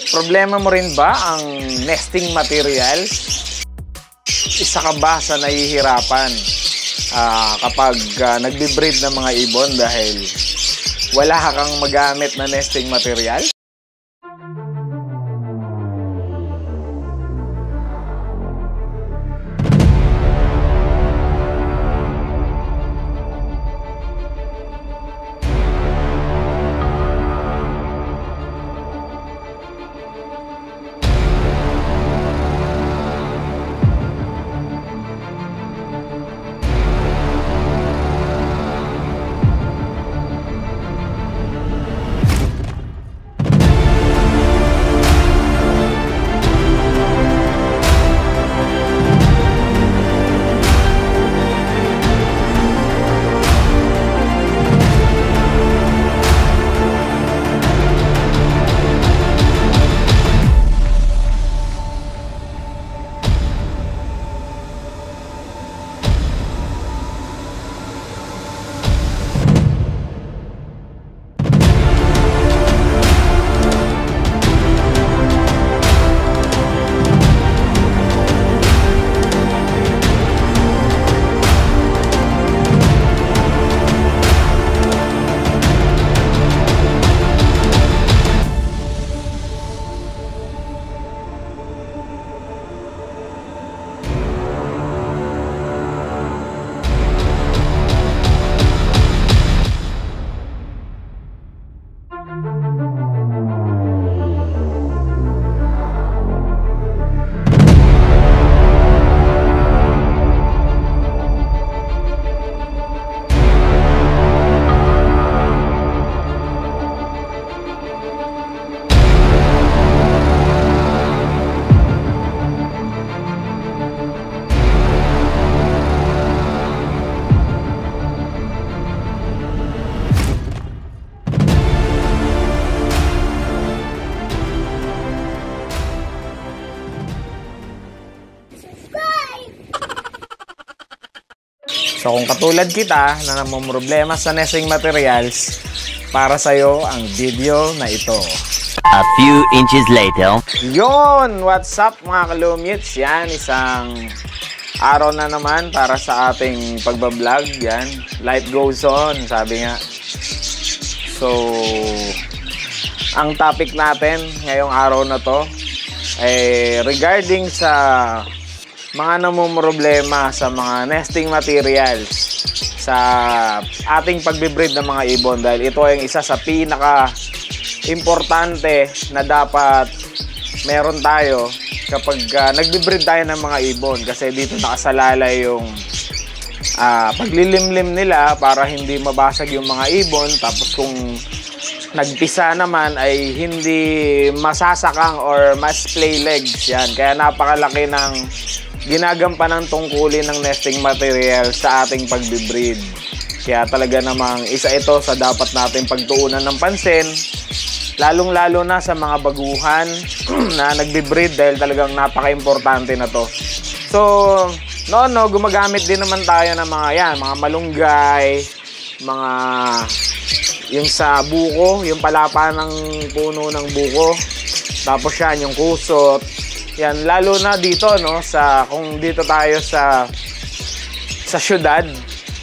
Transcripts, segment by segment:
Problema mo rin ba ang nesting materials? Isa ka ba sa nahihirapan kapag nagbe-breed ng mga ibon dahil wala kang magamit na nesting material? So kung katulad kita na namumroblema sa nesting materials, para sa'yo ang video na ito. A few inches later. Yon! What's up mga kalumits? Yan, isang araw na naman para sa ating pagbablog. Yan, life goes on, sabi nga. So, ang topic natin ngayong araw na to ay regarding sa mga namumroblema sa mga nesting materials sa ating pagbe-breed ng mga ibon, dahil ito ay isa sa pinaka-importante na dapat meron tayo kapag nagbe-breed tayo ng mga ibon, kasi dito nakasalalay yung paglilimlim nila para hindi mabasag yung mga ibon, tapos kung nagpisa naman ay hindi masasakang or mas-play legs. Yan, kaya napakalaki ng ginagampanan tungkulin ng nesting material sa ating pagbe-breed. Kaya talaga namang isa ito sa dapat natin pagtuunan ng pansin, lalong-lalo na sa mga baguhan na nagbe-breed, dahil talagang napaka-importante na to. So, gumagamit din naman tayo ng mga malunggay, mga yung sa buko, yung palapa ng puno ng buko, tapos yan, yung kusot. Yan, lalo na dito, kung dito tayo sa syudad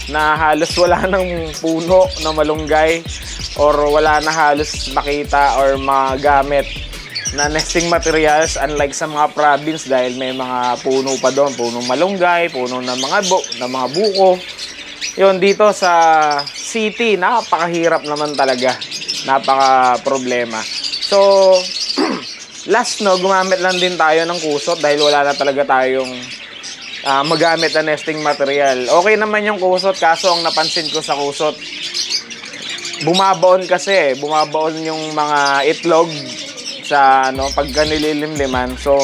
na halos wala nang puno na malunggay or wala na halos makita or magamit na nesting materials, unlike sa mga province, dahil may mga puno pa doon, punong malunggay, puno ng mga buko. Yun, dito sa city, napakahirap naman talaga, napaka-problema. So, last, gumamit lang din tayo ng kusot dahil wala na talaga tayong magamit na nesting material. Okay naman yung kusot, kaso ang napansin ko sa kusot, bumabaon yung mga itlog sa pagka nililimliman. So,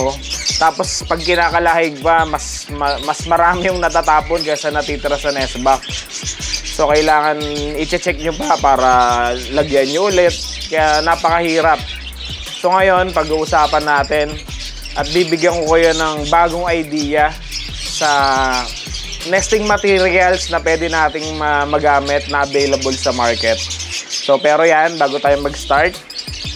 tapos pag kinakalahig pa, mas marami yung natatapon kaysa natitira sa nest box. So, kailangan i-check nyo pa para lagyan nyo ulit. Kaya napakahirap. So ngayon, pag-uusapan natin at bibigyan ko kayo ng bagong idea sa nesting materials na pwede nating magamit na available sa market. So pero yan, bago tayo mag-start,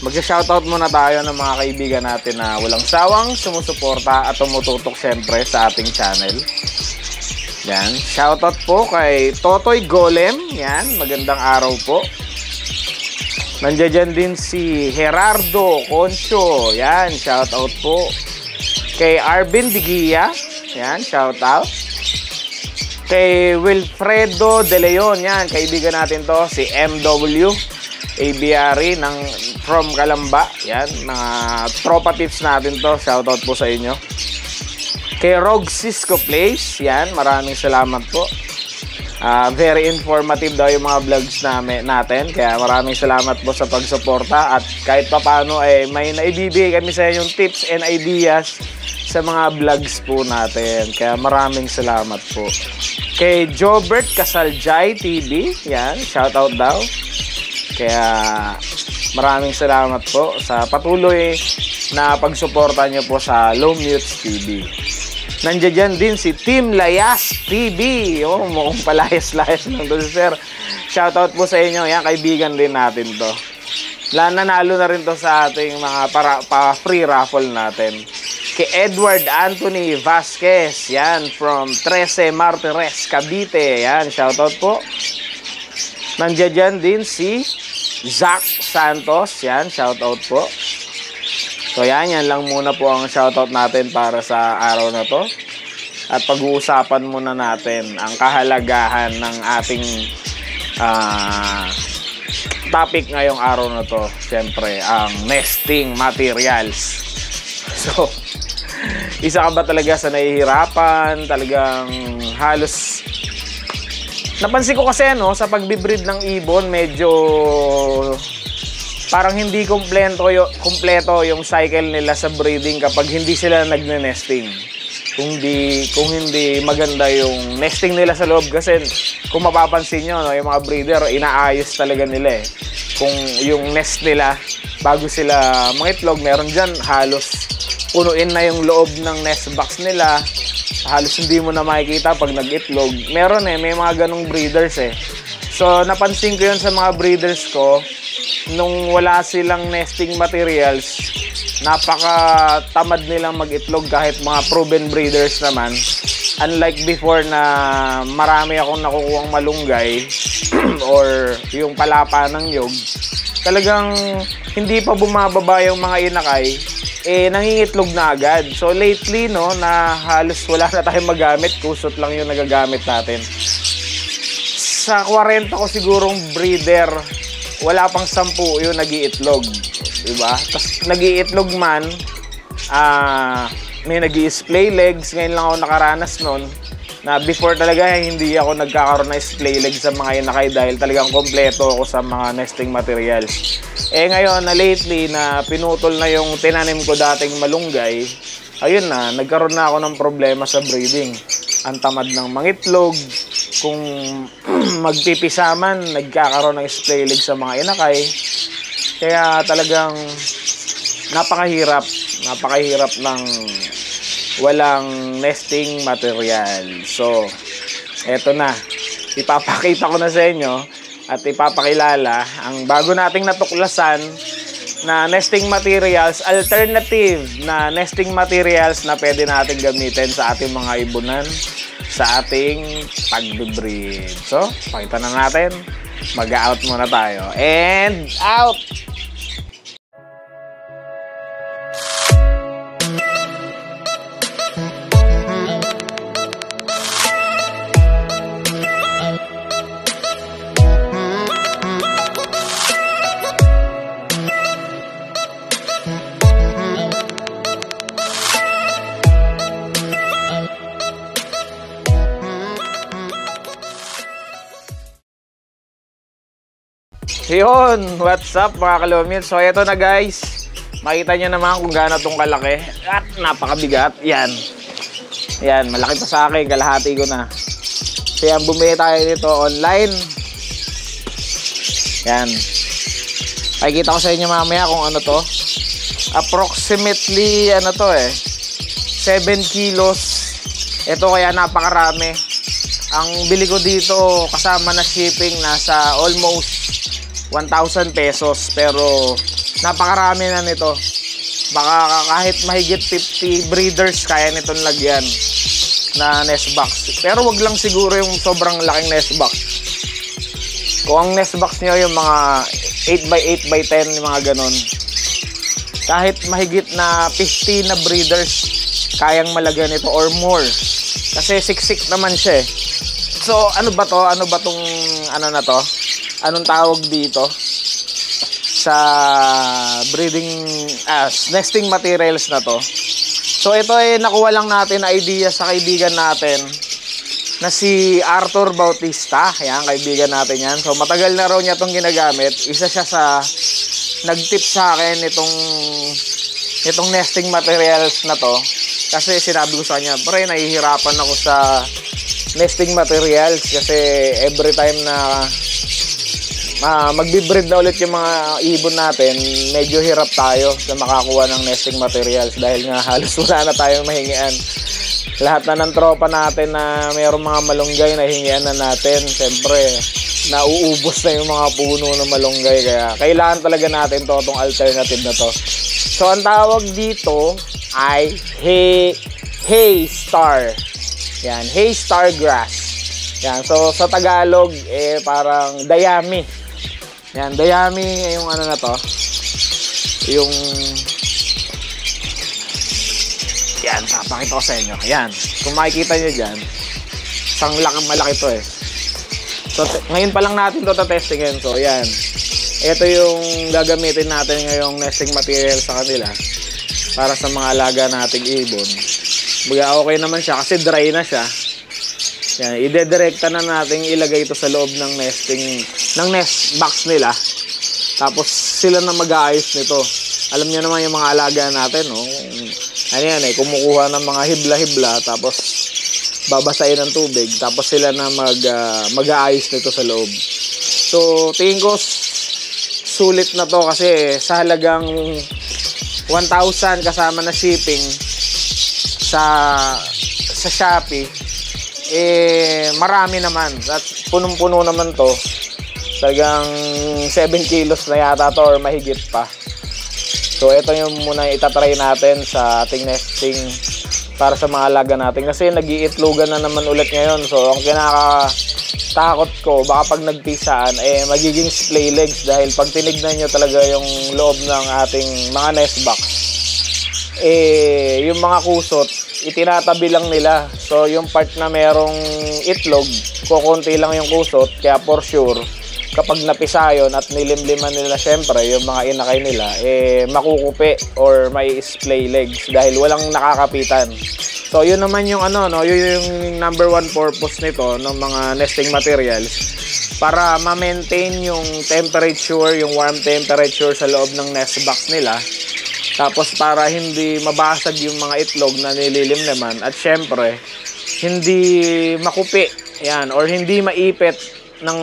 Mag-shoutout muna tayo ng mga kaibigan natin na walang sawang sumusuporta at tumututok syempre sa ating channel. Yan, shoutout po kay Totoy Golem. Yan, magandang araw po. Nandiyan din si Gerardo Concho. Yan, shoutout po. Kay Arvin Digia. Yan, shoutout. Kay Wilfredo De Leon. Yan, kaibigan natin to. Si MW Aviary from Calamba. Yan, mga tropa tips natin to. Shoutout po sa inyo. Kay Rog Cisco Place, yan, maraming salamat po. Very informative daw yung mga vlogs natin, kaya maraming salamat po sa pagsuporta. At kahit pa paano ay may naibibigay kami sa inyong tips and ideas sa mga vlogs po natin, kaya maraming salamat po. Kay Jobert Casaljay TV, yan, shoutout daw. Kaya maraming salamat po sa patuloy na pagsuporta nyo po sa Low Mutes TV. Nandiyan din si Team Layas TV. Oh, mukhang palayas-layas lang doon, sir. Shoutout po sa inyo. Yan, kaibigan din natin to. Nanalo na rin to sa ating mga free raffle natin. Kay Edward Anthony Vasquez. Yan, from 13 Martires, Cavite. Yan, shoutout po. Nandiyan din si Zach Santos. Yan, shoutout po. So yan lang muna po ang shoutout natin para sa araw na to. At pag-uusapan muna natin ang kahalagahan ng ating topic ngayong araw na to. Siyempre, ang nesting materials. So, isa ka ba talaga sa nahihirapan? Talagang halos... Napansin ko kasi sa pagbibreed ng ibon, medyo... Parang hindi kumpleto yung cycle nila sa breeding kapag hindi sila nagne-nesting. Kung hindi maganda yung nesting nila sa loob, kasi kung mapapansin nyo, yung mga breeder, inaayos talaga nila eh. Kung yung nest nila, bago sila mangitlog, meron dyan halos punuin na yung loob ng nest box nila. Halos hindi mo na makikita pag nag-itlog. May mga ganong breeders eh. So, napansin ko yun sa mga breeders ko. Nung wala silang nesting materials, napaka-tamad nilang mag-itlog kahit mga proven breeders naman. Unlike before na marami akong nakukuhang malunggay or yung palapa ng nyog, talagang hindi pa bumababa yung mga inakay, nangingitlog na agad. So lately, na halos wala na tayong magamit, kusot lang yung nagagamit natin. Sa 40 ko sigurong breeder, wala pang 10 yung nag-iitlog, diba? Tapos nag-iitlog man, may nag-i-splay legs. Ngayon lang ako nakaranas nun, na before talaga hindi ako nagkakaroon na splay legs sa mga inakay dahil talagang kompleto ako sa mga nesting materials. Ngayon na lately na pinutol na yung tinanim ko dating malunggay, ayun na, nagkaroon na ako ng problema sa breeding. Ang tamad ng mangitlog. Kung magpipisa man, nagkakaroon ng splay leg sa mga inakay. Kaya talagang napakahirap ng walang nesting material. So, eto na. Ipapakita ko na sa inyo at ipapakilala ang bago nating natuklasan na nesting materials, alternative na nesting materials na pwede natin gamitin sa ating mga ibunan, sa ating pag-breed. So, pakita na natin. Mag-out muna tayo. And out! Yun, what's up mga kalomil? So ito na guys, makita nyo naman kung gaano itong kalaki at napakabigat. Yan, malaki pa sa akin, kalahati ko na. Kaya bumili tayo nito online. Yan, makikita ko sa inyo mamaya kung ano to. Approximately 7 kilos. Ito kaya napakarami. Ang bili ko dito kasama na shipping nasa almost 1,000 pesos, pero napakarami na nito. Baka kahit mahigit 50 breeders kaya nitong lagyan na nest box. Pero wag lang siguro yung sobrang laking nest box. Kung ang nest box nyo yung mga 8x8x10, yung mga ganon, kahit mahigit na 50 na breeders kayang malagyan nito or more. Kasi siksik naman siya eh. So ano ba to? Ano ba tong ano na to? Anong tawag dito? Sa breeding nesting materials na to. So ito ay nakuha lang natin na idea sa kaibigan natin na si Arthur Bautista. Yan, kaibigan natin yan. So matagal na raw niya itong ginagamit. Isa siya sa nag-tip sa akin itong nesting materials na to. Kasi sinabi ko sa kanya, pre, nahihirapan ako sa nesting materials kasi every time na magbe-breed na ulit yung mga ibon natin, medyo hirap tayo sa makakuha ng nesting materials dahil nga halos wala na tayong mahingian. Lahat na ng tropa natin na mayroong mga malunggay na hingian na natin, siyempre nauubos na yung mga puno ng malunggay, kaya kailangan talaga natin itong alternative na to. So ang tawag dito ay Haystar. Yan, Haystar grass. Yan, so sa Tagalog parang dayami. Yan, dayami yung ano na to. Yung yan, papakita ko sa inyo. Yan, kung makikita nyo dyan, isang malaki to eh. So ngayon pa lang natin to testingin. So yan, ito yung gagamitin natin ngayong nesting material sa kanila para sa mga alaga nating ibon. Baga okay naman siya kasi dry na siya. Yan, idedirekta na natin ilagay ito sa loob ng nest box nila. Tapos sila na mag-aayos nito. Alam niyo naman yung mga alaga natin, no? Ano yan eh, kumukuha ng mga hibla-hibla tapos babasahin ng tubig, tapos sila na mag-aayos nito sa loob. So tingin ko sulit na to kasi sa halagang 1,000 kasama na shipping sa Shopee, marami naman at punong-puno naman to. Talagang 7 kilos na yata to or mahigit pa. So ito yung muna itatry natin sa ating nesting para sa mga alaga natin kasi nag-iitlogan na naman ulit ngayon. So ang kinakatakot ko baka pag nagpisaan magiging splay legs dahil pag tinignan nyo talaga yung loob ng ating mga nest box, yung mga kusot itinatabi lang nila. So yung part na merong itlog, kukunti lang yung kusot, kaya for sure kapag napisa yun at nilimliman nila syempre yung mga inakay nila, makukupi or may splay legs dahil walang nakakapitan. So yun naman yung yun yung number one purpose nito ng mga nesting materials, para ma-maintain yung temperature, yung warm temperature sa loob ng nest box nila. Tapos para hindi mabasag yung mga itlog na nililimliman at syempre hindi makupi yan or hindi maipit ng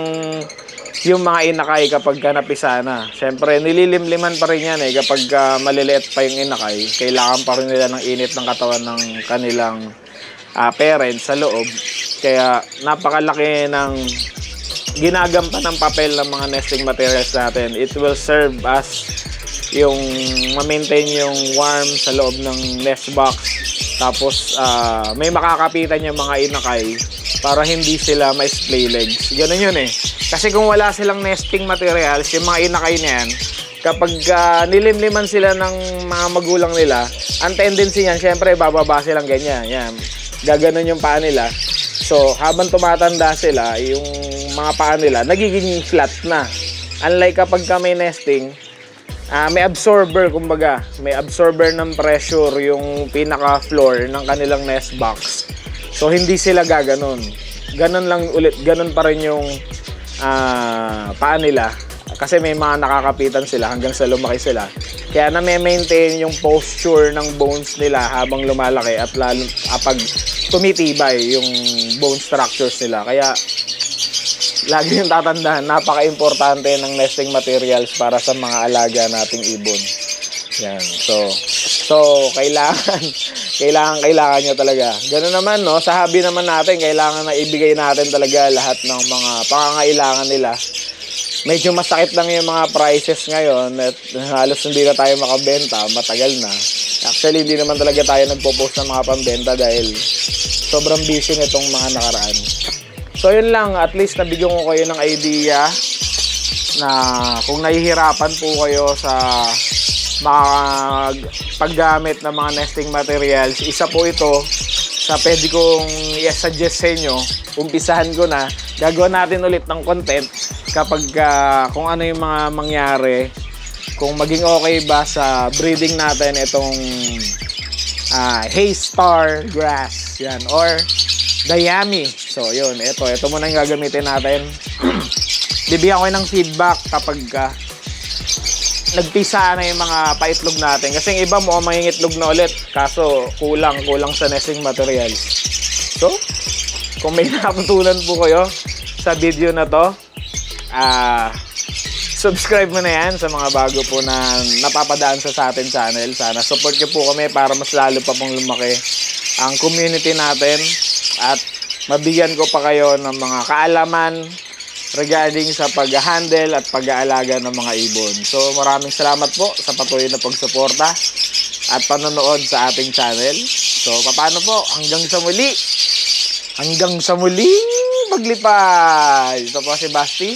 yung mga inakay kapag napisa na. Syempre nililimliman pa rin yan kapag maliliit pa yung inakay, kailangan pa rin nila ng init ng katawan ng kanilang parents sa loob. Kaya napakalaki ng ginagampan ng papel ng mga nesting materials natin. It will serve as yung ma-maintain yung warm sa loob ng nest box, tapos may makakapitan yung mga inakay para hindi sila ma-splay legs. Ganun yun kasi kung wala silang nesting materials, yung mga inakay na yan, kapag nilimliman sila ng mga magulang nila, ang tendency niyan syempre bababa silang ganyan, yan, gaganon yung paa nila. So habang tumatanda sila, yung mga paa nila nagiging flat na. Unlike kapag may nesting, may absorber, kumbaga may absorber ng pressure yung pinaka floor ng kanilang nest box. So hindi sila gaganon, ganon lang ulit, ganon pa rin yung paa nila kasi may mga nakakapitan sila hanggang sa lumaki sila. Kaya na-maintain yung posture ng bones nila habang lumalaki at lalo pag tumitibay yung bone structures nila. Kaya lagi yung tatandaan, napaka-importante ng nesting materials para sa mga alaga nating ibon. Yan. So kailangan nyo talaga. Ganoon naman sa hobby naman natin, kailangan na ibigay natin talaga lahat ng mga pangangailangan nila medyo masakit lang yung mga prices ngayon at halos hindi na tayo makabenta, matagal na. Actually, hindi naman talaga tayo nagpo-post ng mga pambenta dahil sobrang busy nitong mga nakaraan. So yun lang, at least nabigyan ko kayo ng idea na kung nahihirapan po kayo sa paggamit ng mga nesting materials, isa po ito sa pwede kong i-suggest sa inyo. Umpisahan ko na, gagawa natin ulit ng content kapag kung ano yung mga mangyari, kung maging okay ba sa breeding natin itong Haystar grass yan, or Dayami. So yun, ito muna yung gagamitin natin. Bibigyan ko ng feedback kapag nagpisa na yung mga paitlog natin. Kasi yung iba mo mangingitlog na ulit. Kaso kulang sa nesting materials. So, kung may natutunan po kayo sa video na to, subscribe mo na yan sa mga bago po na napapadaan sa ating channel. Sana support nyo po kami para mas lalo pa pong lumaki ang community natin. At mabigyan ko pa kayo ng mga kaalaman regarding sa pag-handle at pag-aalaga ng mga ibon. So maraming salamat po sa patuloy na pagsuporta at panonood sa ating channel. So paano po? Hanggang sa muli maglipad. Ito po si Basti,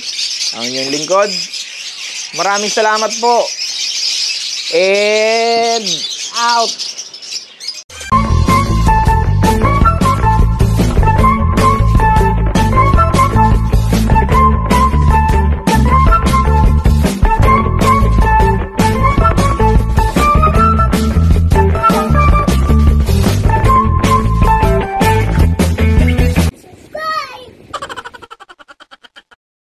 ang inyong lingkod. Maraming salamat po. And out!